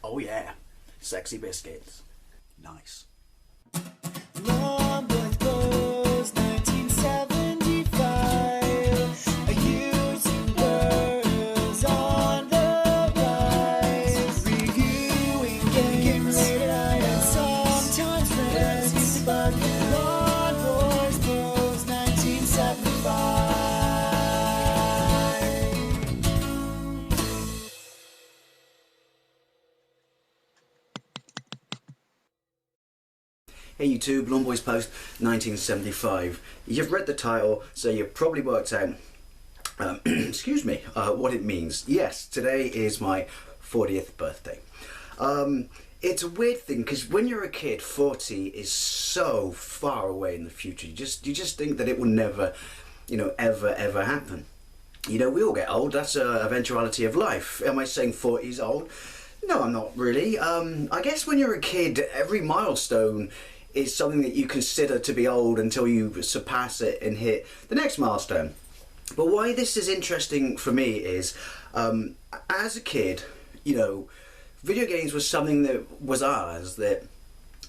Oh yeah, sexy biscuits. Nice. Long Boys Blues, 1975. A YouTuber's on the rise. Reviewing games late at night and sometimes friends used to bug. Long Boys Blues, 1975. Hey YouTube, Lawn Boys Post 1975. You've read the title, so you've probably worked out, excuse me, what it means. Yes, today is my 40th birthday. It's a weird thing because when you're a kid, 40 is so far away in the future. You just think that it will never, ever happen. We all get old. That's an eventuality of life. Am I saying 40 is old? No, I'm not really. I guess when you're a kid, every milestone is something that you consider to be old until you surpass it and hit the next milestone. But why this is interesting for me is, as a kid, video games was something that was ours, that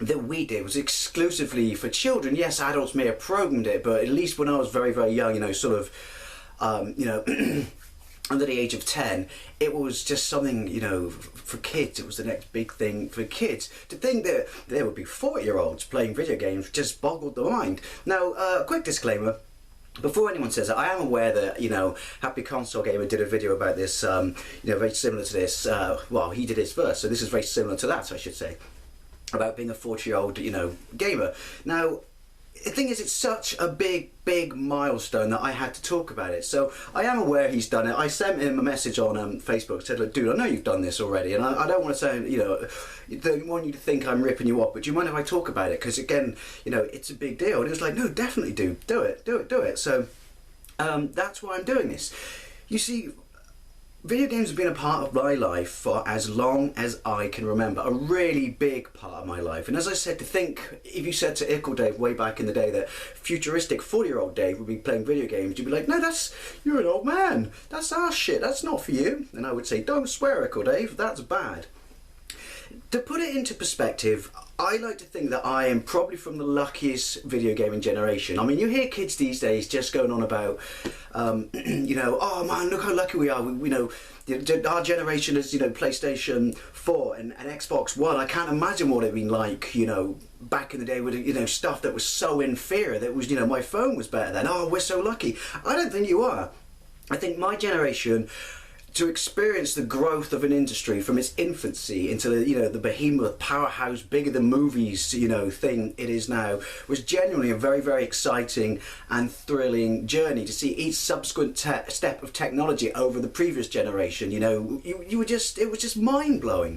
we did, was exclusively for children. Yes, adults may have programmed it, but at least when I was very, very young, under the age of 10, it was just something, for kids. It was the next big thing for kids. To think that there would be 40-year-olds playing video games just boggled the mind. Now, a quick disclaimer. Before anyone says it, I am aware that, Happy Console Gamer did a video about this, very similar to this. Well, he did his first, so this is very similar to that, I should say, about being a 40-year-old, gamer. Now, the thing is, it's such a big milestone that I had to talk about it. So I am aware he's done it. I sent him a message on Facebook, said, look, dude, I know you've done this already, and I don't want to say, don't want you to think I'm ripping you off, but do you mind if I talk about it? Because again, it's a big deal. And he was like, no, definitely do it. So that's why I'm doing this. You see, video games have been a part of my life for as long as I can remember, a really big part of my life. And as I said, to think, if you said to Ickle Dave way back in the day that futuristic 40-year-old Dave would be playing video games, you'd be like, no, you're an old man. That's our shit, that's not for you. And I would say, don't swear, Ickle Dave, that's bad. To put it into perspective, I like to think that I am probably from the luckiest video gaming generation. I mean, you hear kids these days just going on about, oh man, look how lucky we are. Our generation is, PlayStation 4 and Xbox One. I can't imagine what it'd been like, back in the day with, stuff that was so inferior that was, my phone was better then. Oh, we're so lucky. I don't think you are. I think my generation, to experience the growth of an industry from its infancy into the behemoth powerhouse, bigger than movies, thing it is now, was genuinely a very, very exciting and thrilling journey to see each subsequent step of technology over the previous generation. It was just mind blowing.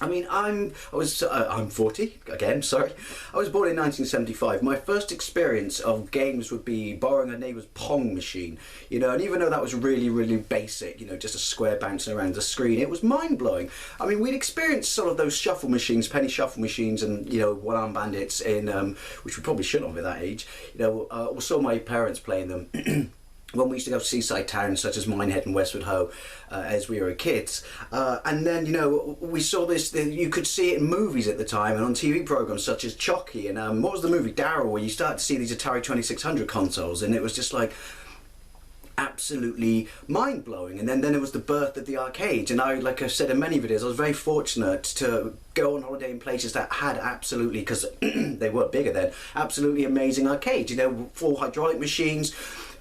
I mean, I'm 40 again. Sorry, I was born in 1975. My first experience of games would be borrowing a neighbour's Pong machine. And even though that was really, really basic, just a square bouncing around the screen, it was mind blowing. I mean, we'd experienced sort of those shuffle machines, penny shuffle machines, and one-arm bandits in which we probably shouldn't have at that age. We saw my parents playing them. When we used to go to seaside towns such as Minehead and Westward Ho as we were kids. And then, we saw this, you could see it in movies at the time and on TV programs such as Chucky and what was the movie, Daryl, where you started to see these Atari 2600 consoles, and it was just like absolutely mind-blowing. And then it was the birth of the arcades, and I, like I've said in many videos, I was very fortunate to go on holiday in places that had absolutely, because they were bigger then, absolutely amazing arcades, full hydraulic machines,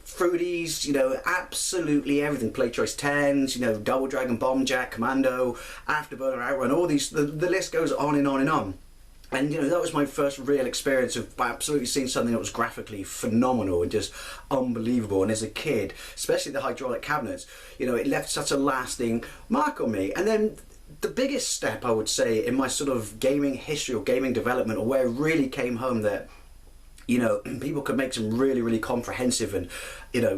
Fruities, absolutely everything. Playchoice 10s, Double Dragon, Bomb Jack, Commando, Afterburner, Outrun, all these, the list goes on and on and on. And that was my first real experience of absolutely seeing something that was graphically phenomenal and just unbelievable. And as a kid, especially the hydraulic cabinets, it left such a lasting mark on me. And then the biggest step, I would say, in my sort of gaming history or gaming development, or where it really came home that people could make some really, really comprehensive and,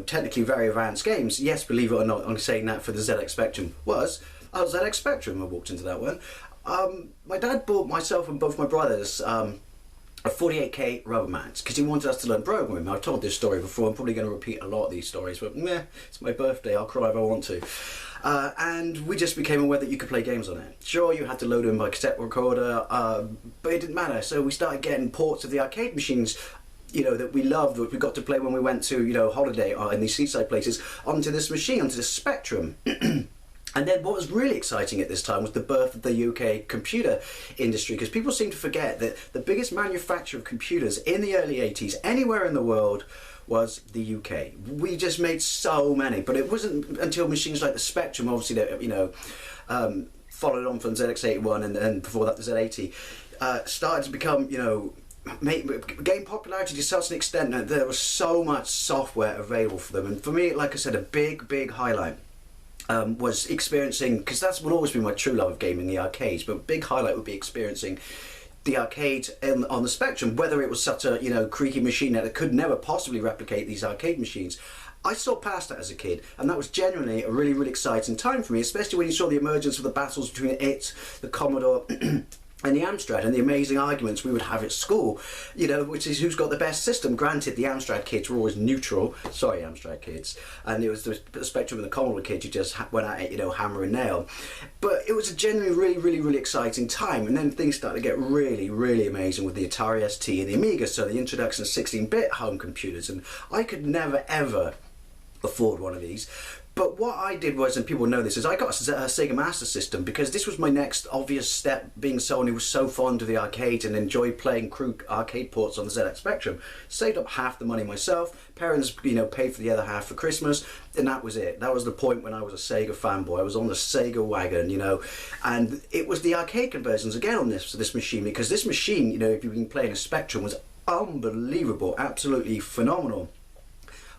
technically very advanced games. Yes, believe it or not, I'm saying that for the ZX Spectrum ZX Spectrum, I walked into that one. My dad bought myself and both my brothers a 48K rubber mats because he wanted us to learn programming. I've told this story before. I'm probably going to repeat a lot of these stories, but meh, it's my birthday. I'll cry if I want to. And we just became aware that you could play games on it. Sure, you had to load them by cassette recorder, but it didn't matter. So we started getting ports of the arcade machines, you know, that we loved, that we got to play when we went to, you know, holiday in these seaside places, onto this machine, onto the Spectrum. And then what was really exciting at this time was the birth of the UK computer industry, because people seem to forget that the biggest manufacturer of computers in the early 80s, anywhere in the world, was the UK. We just made so many, but it wasn't until machines like the Spectrum, obviously, that, you know, followed on from ZX81 and then before that the Z80, started to become, you know, gain popularity to such an extent that there was so much software available for them. And for me, like I said, a big highlight was experiencing, because that's would always be my true love of gaming, the arcades, but a big highlight would be experiencing the arcade on the Spectrum, whether it was such a, you know, creaky machine that it could never possibly replicate these arcade machines. I saw past that as a kid, and that was genuinely a really exciting time for me, especially when you saw the emergence of the battles between it, the Commodore, and the Amstrad, and the amazing arguments we would have at school, you know, which is who's got the best system. Granted, the Amstrad kids were always neutral, sorry Amstrad kids, and it was the Spectrum and the Commodore kids who just went at it, you know, hammer and nail. But it was a genuinely really exciting time, and then things started to get really amazing with the Atari ST and the Amiga, so the introduction of 16-bit home computers, and I could never ever afford one of these. But what I did was, and people know this, is I got a Sega Master System because this was my next obvious step, being someone who was so fond of the arcade and enjoyed playing crude arcade ports on the ZX Spectrum. Saved up half the money myself, parents, you know, paid for the other half for Christmas, and that was it. That was the point when I was a Sega fanboy. I was on the Sega wagon, you know, and it was the arcade conversions again on this machine, because this machine, you know, if you've been playing a Spectrum, was unbelievable, absolutely phenomenal.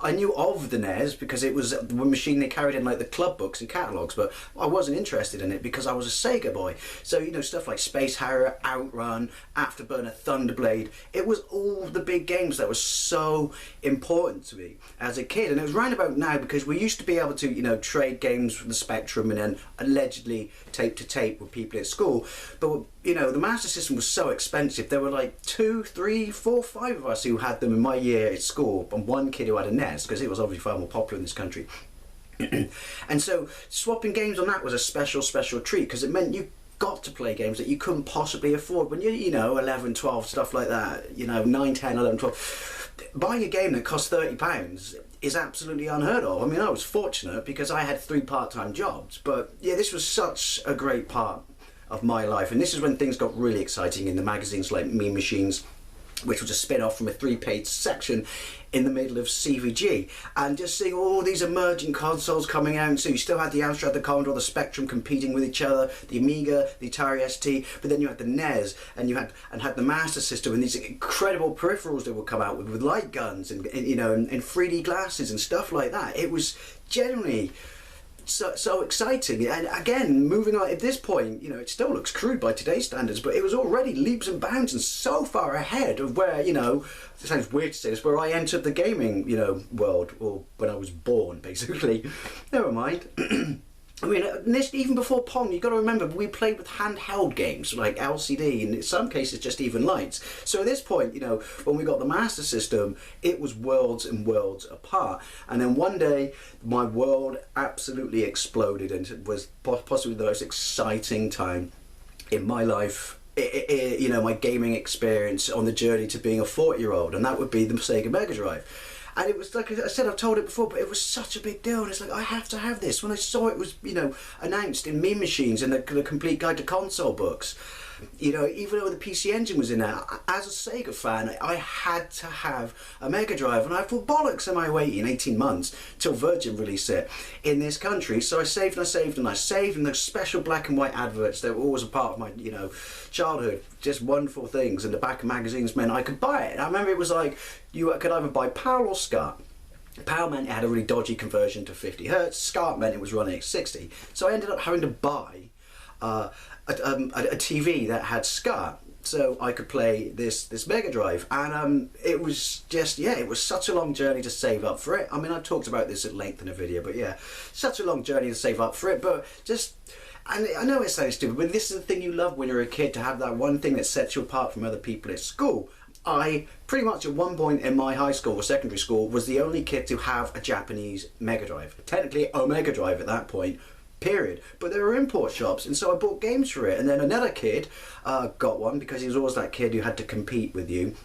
I knew of the NES because it was the machine they carried in like the club books and catalogues, but I wasn't interested in it because I was a Sega boy. So, you know, stuff like Space Harrier, Outrun, Afterburner, Thunderblade, it was all the big games that were so important to me as a kid. And it was round about now, because we used to be able to, you know, trade games from the Spectrum and then allegedly tape to tape with people at school. But, you know, the Master System was so expensive. There were like 2, 3, 4, 5 of us who had them in my year at school, and one kid who had a NES, because it was obviously far more popular in this country. And so swapping games on that was a special treat, because it meant you got to play games that you couldn't possibly afford when you know, 11, 12, stuff like that, you know, 9, 10, 11, 12. Buying a game that costs £30 is absolutely unheard of. I mean, I was fortunate because I had 3 part-time jobs, but yeah, this was such a great part of my life, and this is when things got really exciting in the magazines like Mean Machines, which was a spin-off from a 3-page section in the middle of CVG, and just seeing all these emerging consoles coming out. So you still had the Amstrad, the Commodore, the Spectrum competing with each other, the Amiga, the Atari ST, but then you had the NES, and you had the Master System, and these incredible peripherals that would come out with light guns and you know, and 3D glasses and stuff like that. It was generally so exciting. And again, moving on at this point, you know, it still looks crude by today's standards, but it was already leaps and bounds and so far ahead of where, you know, it sounds weird to say this, where I entered the gaming, you know, world, or when I was born, basically. Never mind. I mean, even before Pong, you've got to remember, we played with handheld games like LCD, and in some cases just even lights. So at this point, you know, when we got the Master System, it was worlds and worlds apart. And then one day, my world absolutely exploded, and it was possibly the most exciting time in my life. You know, my gaming experience on the journey to being a 40-year-old, and that would be the Sega Mega Drive. And it was, like I said, I've told it before, but it was such a big deal, and it's like, I have to have this. When I saw it was, you know, announced in Mean Machines and the Complete Guide to Console books, you know, even though the PC Engine was in there, as a Sega fan, I had to have a Mega Drive, and I thought, bollocks, am I waiting 18 months till Virgin released it in this country? So I saved, and those special black and white adverts that were always a part of my, you know, childhood, just wonderful things, and the back of magazines meant I could buy it. And I remember it was like, you could either buy PAL or SCART. PAL meant it had a really dodgy conversion to 50 hertz, SCART meant it was running at 60. So I ended up having to buy a TV that had SCART, so I could play this Mega Drive. And it was just, yeah, it was such a long journey to save up for it. I mean, I've talked about this at length in a video, but yeah, such a long journey to save up for it, but just, and I know it sounds stupid, but this is the thing you love when you're a kid, to have that one thing that sets you apart from other people at school. I pretty much at one point in my high school or secondary school was the only kid to have a Japanese Mega Drive. Technically a Mega Drive at that point, period. But there were import shops, and so I bought games for it. And then another kid got one because he was always that kid who had to compete with you.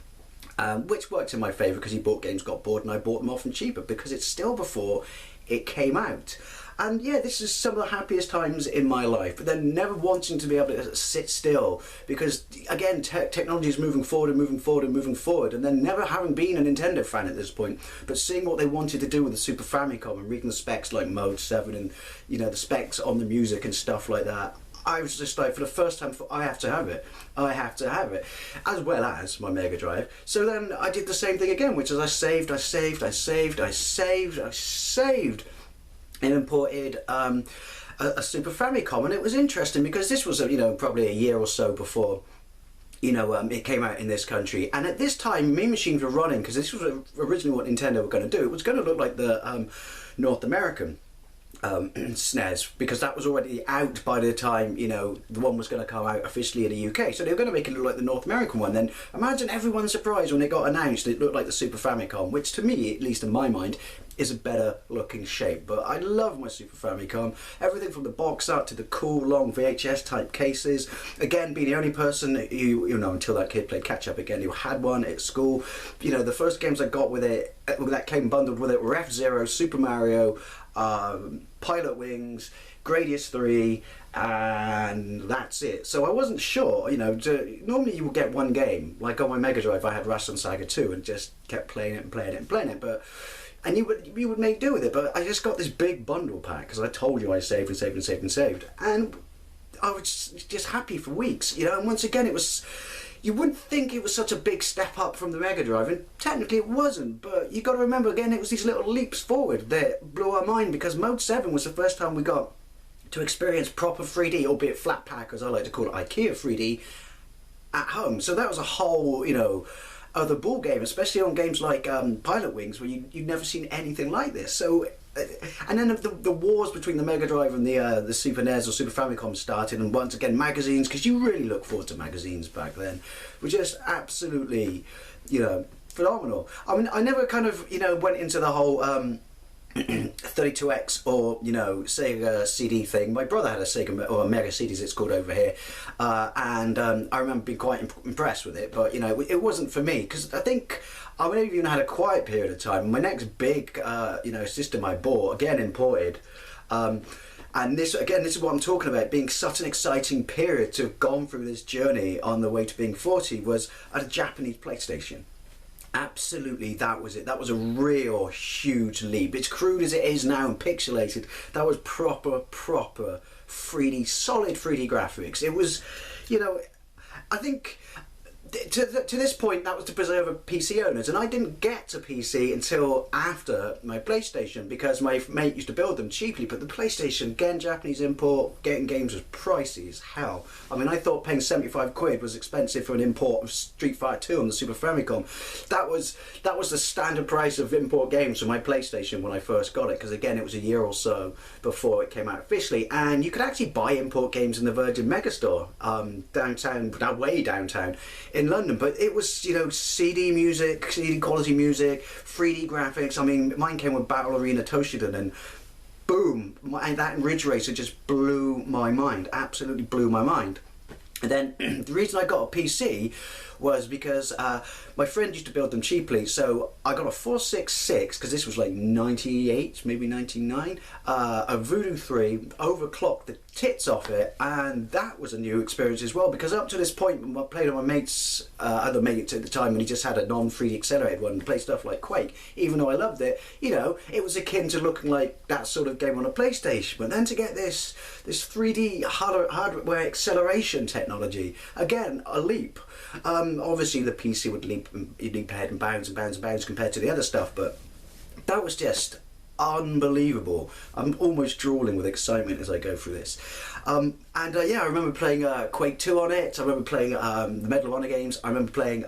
Which worked in my favour because he bought games, got bored, and I bought them often cheaper because it's still before it came out. And yeah, this is some of the happiest times in my life, but then never wanting to be able to sit still because, again, technology is moving forward and moving forward and moving forward, and then never having been a Nintendo fan at this point, but seeing what they wanted to do with the Super Famicom and reading the specs like Mode 7 and, you know, the specs on the music and stuff like that. I was just like, for the first time, I have to have it. I have to have it. As well as my Mega Drive. So then I did the same thing again, which is I saved, and imported a Super Famicom. And it was interesting because this was, you know, probably a year or so before, you know, it came out in this country. And at this time, Mean Machines were running, because this was originally what Nintendo were going to do. It was going to look like the North American SNES, because that was already out by the time, you know, the one was going to come out officially in the UK. So they were going to make it look like the North American one. Then imagine everyone's surprise when it got announced it looked like the Super Famicom, which to me, at least in my mind, is a better looking shape. But I love my Super Famicom. Everything from the box art to the cool long VHS type cases. Again, being the only person who, you know, until that kid played catch up again, who had one at school. You know, the first games I got with it, that came bundled with it, were F-Zero, Super Mario, Pilot Wings, Gradius 3, and that's it. So I wasn't sure, you know, normally you would get one game. Like on my Mega Drive I had Wrestling Saga 2 and just kept playing it and playing it and playing it, but and you would make do with it. But I just got this big bundle pack because I told you I saved and saved and saved and saved, and I was just happy for weeks, you know. And once again, it was, you wouldn't think it was such a big step up from the Mega Drive, and technically it wasn't, but you got to remember, again, it was these little leaps forward that blew our mind, because Mode 7 was the first time we got to experience proper 3D, albeit flat pack, as I like to call it, IKEA 3D, at home. So that was a whole, you know, other ball game, especially on games like Pilot Wings, where you'd never seen anything like this. So, and then the wars between the Mega Drive and the Super NES or Super Famicom started, and once again magazines, because you really look forward to magazines back then, were just absolutely, you know, phenomenal. I mean, I never kind of, you know, went into the whole 32X or, you know, Sega CD thing. My brother had a Sega, or a Mega CD as it's called over here, and I remember being quite impressed with it, but, you know, it wasn't for me, because I think I may have even had a quiet period of time. My next big, you know, system I bought, again imported, and this is what I'm talking about, being such an exciting period to have gone through this journey on the way to being 40, was at a Japanese PlayStation. Absolutely, that was it. That was a real huge leap. It's crude as it is now and pixelated. That was proper 3D, solid 3D graphics. It was, you know, I think to this point that was to preserve PC owners, and I didn't get to PC until after my PlayStation, because my mate used to build them cheaply. But the PlayStation, again, Japanese import, getting games was pricey as hell. I mean, I thought paying 75 quid was expensive for an import of Street Fighter 2 on the Super Famicom. That was the standard price of import games for my PlayStation when I first got it, because again, it was a year or so before it came out officially, and you could actually buy import games in the Virgin Megastore downtown, way downtown in London. But it was, you know, CD music, CD quality music, 3D graphics. I mean, mine came with Battle Arena Toshinden, and boom, that Ridge Racer just blew my mind, absolutely blew my mind. And then the reason I got a PC was because my friend used to build them cheaply, so I got a 466, because this was like 98, maybe 99, a Voodoo 3, overclocked the tits off it, and that was a new experience as well, because up to this point, when I played on my mate's other mate at the time, when he just had a non-3D accelerated one, and played stuff like Quake, even though I loved it, you know, it was akin to looking like that sort of game on a PlayStation. But then to get this 3D hardware acceleration technology, again, a leap. Obviously the PC would leap ahead and bounds and bounds and bounds compared to the other stuff, but that was just unbelievable. I'm almost drooling with excitement as I go through this. Yeah, I remember playing Quake 2 on it. I remember playing the Medal of Honor games. I remember playing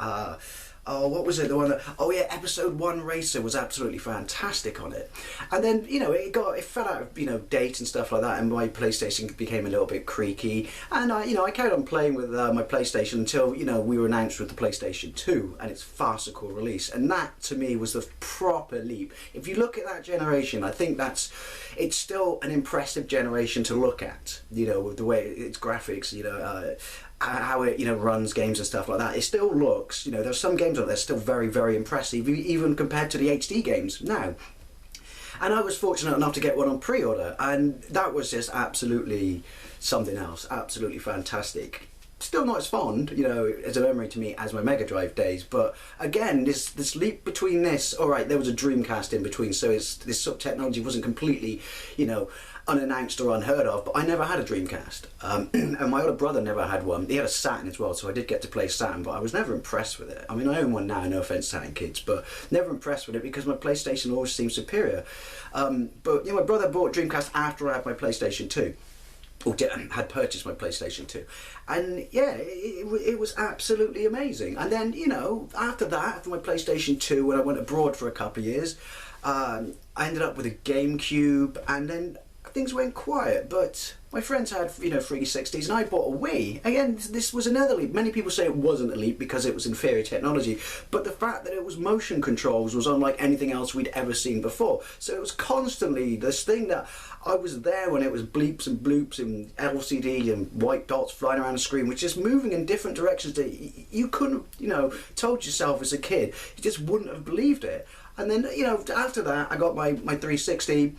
Oh, what was it? The one that, oh yeah, Episode 1 Racer was absolutely fantastic on it. And then, you know, it fell out of, you know, date and stuff like that, and my PlayStation became a little bit creaky. And I carried on playing with my PlayStation until, you know, we were announced with the PlayStation 2 and its farcical release. And that, to me, was the proper leap. If you look at that generation, I think it's still an impressive generation to look at, you know, with the way its graphics, you know, how it, you know, runs games and stuff like that. It still looks, you know, there's some games out there still very, very impressive, even compared to the HD games now. And I was fortunate enough to get one on pre-order, and that was just absolutely something else, absolutely fantastic. Still not as fond, you know, as a memory to me as my Mega Drive days, but again, this leap between this, all right, there was a Dreamcast in between, so this sort of technology wasn't completely, you know, unannounced or unheard of, but I never had a Dreamcast. And my older brother never had one. He had a Saturn as well, so I did get to play Saturn, but I was never impressed with it. I mean, I own one now, no offense Saturn kids, but never impressed with it because my PlayStation always seemed superior. But, you know, my brother bought Dreamcast after I had my PlayStation 2. Or had purchased my PlayStation 2, and yeah, it was absolutely amazing. And then, you know, after that, after my PlayStation 2, when I went abroad for a couple of years, I ended up with a GameCube, and then things went quiet. But my friends had, you know, 360s, and I bought a Wii. Again, this was another leap. Many people say it wasn't a leap because it was inferior technology, but the fact that it was motion controls was unlike anything else we'd ever seen before. So it was constantly this thing that I was there when it was bleeps and bloops and LCD and white dots flying around the screen, which is moving in different directions that you couldn't, you know, told yourself as a kid. You just wouldn't have believed it. And then, you know, after that, I got my 360.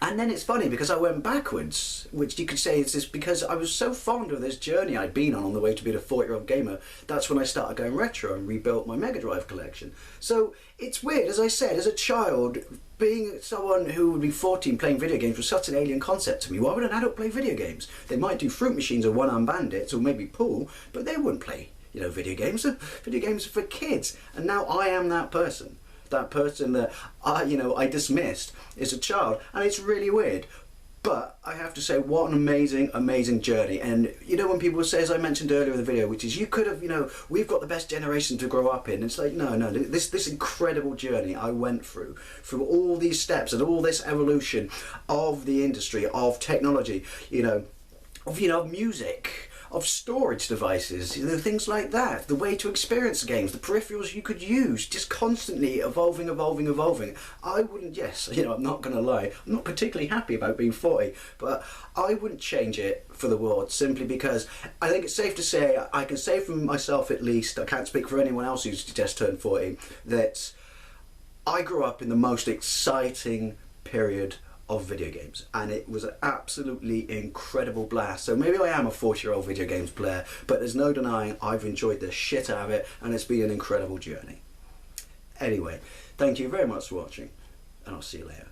And then it's funny because I went backwards, which you could say is just because I was so fond of this journey I'd been on the way to being a 40-year-old gamer. That's when I started going retro and rebuilt my Mega Drive collection. So it's weird, as I said, as a child, being someone who would be 14 playing video games was such an alien concept to me. Why would an adult play video games? They might do Fruit Machines or One-Armed Bandits or maybe pool, but they wouldn't play, you know, video games. Video games are for kids. And now I am that person. That person that I dismissed as a child, and it's really weird. But I have to say, what an amazing journey. And you know, when people say, as I mentioned earlier in the video, which is you could have, you know, we've got the best generation to grow up in. It's like, no, this incredible journey I went through all these steps and all this evolution of the industry, of technology, of music, of storage devices, things like that, the way to experience the games, the peripherals you could use, just constantly evolving. I wouldn't, I'm not going to lie, I'm not particularly happy about being 40, but I wouldn't change it for the world, simply because I think it's safe to say, I can say for myself at least, I can't speak for anyone else who's just turned 40, that I grew up in the most exciting period of video games, and it was an absolutely incredible blast. So maybe I am a 40-year-old video games player, but there's no denying I've enjoyed the shit out of it, and it's been an incredible journey. Anyway, thank you very much for watching, and I'll see you later.